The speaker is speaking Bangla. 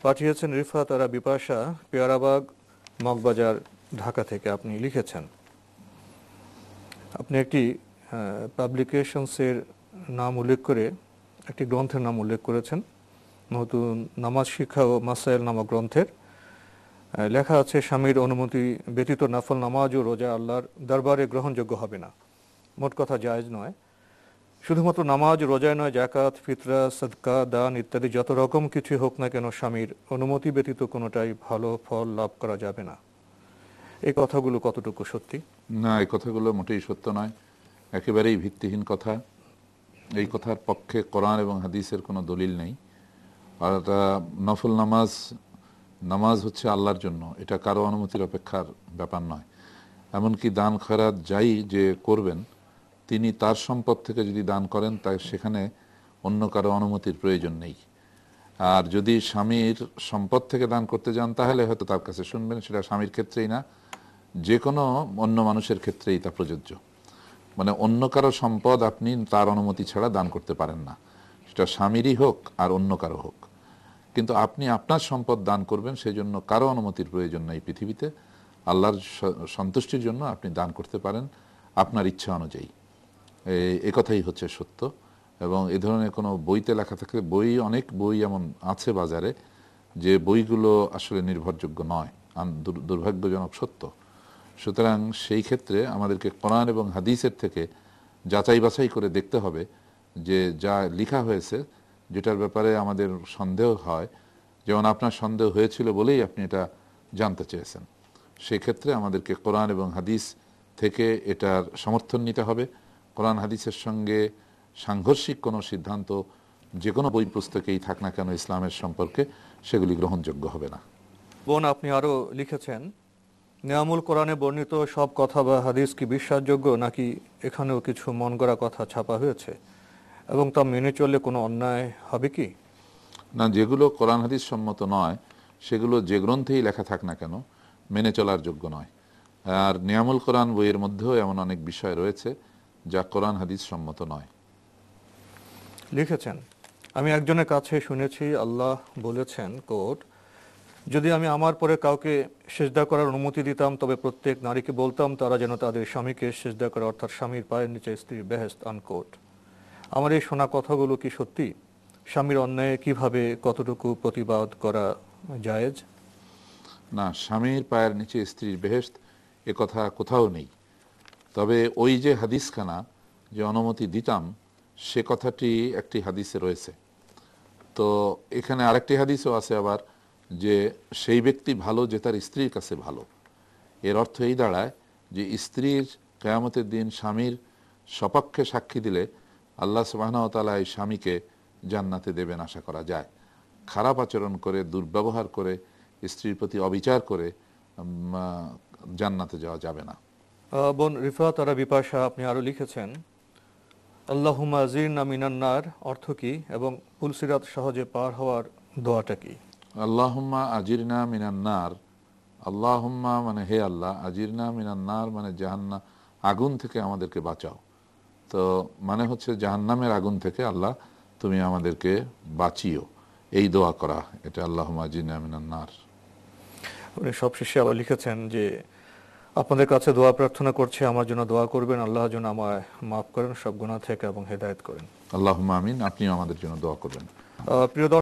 পাঠিয়েছেন রিফাত আরা বিপাশা, পেয়ারাবাগ, মগবাজার, ঢাকা থেকে। আপনি লিখেছেন, আপনি একটি পাবলিকেশনসের নাম উল্লেখ করে একটি গ্রন্থের নাম উল্লেখ করেছেন, নতুন নামাজ শিক্ষা ও মাসাইল নামক গ্রন্থের। লেখা আছে, স্বামীর অনুমতি ব্যতীত নফল নামাজ ও রোজা আল্লাহর দরবারে গ্রহণযোগ্য হবে না। মোট কথা জায়েজ নয়। শুধুমাত্র নামাজ রোজায় নয়, জাকাত, ফিতরা, সদকা, দান ইত্যাদি যত রকম কিছু হোক না কেন, স্বামীর অনুমতি ব্যতীত কোনোটাই ভালো ফল লাভ করা যাবে না। এই কথাগুলো কতটুকু সত্যি? না, এই কথাগুলো মোটেই সত্য নয়, একেবারেই ভিত্তিহীন কথা। এই কথার পক্ষে কোরআন এবং হাদিসের কোনো দলিল নেই। আর নফল নামাজ হচ্ছে আল্লাহর জন্য, এটা কারো অনুমতির অপেক্ষার ব্যাপার নয়। এমনকি দান খয়রাত যাই যে করবেন, তিনি তার সম্পদ থেকে যদি দান করেন, তাই সেখানে অন্য কারো অনুমতির প্রয়োজন নেই। আর যদি স্বামীর সম্পদ থেকে দান করতে যান, তাহলে হয়তো তার কাছে শুনবেন। সেটা স্বামীর ক্ষেত্রেই না, যে কোনো অন্য মানুষের ক্ষেত্রেই তা প্রযোজ্য। মানে অন্য কারো সম্পদ আপনি তার অনুমতি ছাড়া দান করতে পারেন না, সেটা স্বামীরই হোক আর অন্য কারো হোক। কিন্তু আপনি আপনার সম্পদ দান করবেন, সেই জন্য কারো অনুমতির প্রয়োজন নেই পৃথিবীতে। আল্লাহর সন্তুষ্টির জন্য আপনি দান করতে পারেন আপনার ইচ্ছা অনুযায়ী। এই কথাই হচ্ছে সত্য। এবং এ ধরনের কোনো বইতে লেখা থাকে, অনেক বই এমন আছে বাজারে যে বইগুলো আসলে নির্ভরযোগ্য নয়, দুর্ভাগ্যজনক সত্য। সুতরাং সেই ক্ষেত্রে আমাদেরকে কোরআন এবং হাদিসের থেকে যাচাই বাছাই করে দেখতে হবে যে যা লেখা হয়েছে, যেটার ব্যাপারে আমাদের সন্দেহ হয়, যেমন আপনার সন্দেহ হয়েছিল বলেই আপনি এটা জানতে চেয়েছেন, সেই ক্ষেত্রে আমাদেরকে কোরআন এবং হাদিস থেকে এটার সমর্থন নিতে হবে। কোরআন হাদিসের সঙ্গে সাংঘর্ষিক কোনো সিদ্ধান্ত যে কোনো বই পুস্তকেই থাক না কেন ইসলামের সম্পর্কে, সেগুলি গ্রহণযোগ্য হবে না। বোন, আপনি আরও লিখেছেন, নিয়ামুল কোরআনে বর্ণিত সব কথা বা হাদিস কি বিশ্বাসযোগ্য, নাকি এখানেও কিছু মন গড়া কথা ছাপা হয়েছে, এবং তা মেনে চললে কোনো অন্যায় হবে কি? না, যেগুলো কোরআন হাদিস সম্মত নয়, সেগুলো যে গ্রন্থেই লেখা থাক না কেন মেনে চলার যোগ্য নয়। আর নিয়ামুল কোরআন বইয়ের মধ্যেও এমন অনেক বিষয় রয়েছে যা কোরআন হাদিস সম্মত নয়। লিখেছেন, আমি একজনের কাছে শুনেছি আল্লাহ বলেছেন, কোট, যদি আমি আমার পরে কাউকে সেজদা করার অনুমতি দিতাম, তবে প্রত্যেক নারীকে বলতাম তারা যেন তাদের স্বামীকে সেজদা করে, অর্থাৎ স্বামীর পায়ের নিচে স্ত্রীর বেহেশত, আনকোট। আমার এই শোনা কথাগুলো কি সত্যি? স্বামীর অন্যায় কিভাবে কতটুকু প্রতিবাদ করা জায়েজ? না, স্বামীর পায়ের নিচে স্ত্রীর বেহেশত এ কথা কোথাও নেই। তবে ওই যে হাদিসখানা যে অনুমতি দিতাম, সে কথাটি একটি হাদিসে রয়েছে। তো এখানে আরেকটি হাদিসও আছে আবার, যে সেই ব্যক্তি ভালো যে তার স্ত্রীর কাছে ভালো। এর অর্থ এই দাঁড়ায় যে স্ত্রীর কিয়ামতের দিন স্বামীর সপক্ষে সাক্ষী দিলে আল্লাহ সুবহানাহু ওয়া তাআলা এই স্বামীকে জান্নাতে দেবেন আশা করা যায়। খারাপ আচরণ করে, দুর্ব্যবহার করে, স্ত্রীর প্রতি অবিচার করে জান্নাতে যাওয়া যাবে না। বোন রিফাত আরা বিপাশা, আপনি আরও লিখেছেন, আল্লাহুম্মা আজিরনা মিনান নার অর্থ কি, এবং পুলসিরাত সহজে পার হওয়ার দোয়াটা কি? আল্লাহুম্মা আজিরনা মিনান নার, আল্লাহুম্মা মানে হে আল্লাহ, আজিরনা মিনান নার মানে জাহান্নাম, আগুন থেকে আমাদেরকে বাঁচাও। তো মানে হচ্ছে জাহান্নামের আগুন থেকে আল্লাহ তুমি আমাদেরকে বাঁচিও, এই দোয়া করা, এটা আল্লাহুম্মা আজিরনা মিনান নার। উনি সবশেষে আবার লিখেছেন যে আপনাদের কাছে দোয়া প্রার্থনা করছে, আমার জন্য দোয়া করবেন, আল্লাহ যেন আমায় মাফ করেন সব গুনাহ থেকে এবং হেদায়েত করেন। আল্লাহুম্মা আমিন। আপনিও আমাদের জন্য দোয়া করবেন। প্রিয় দর্শক,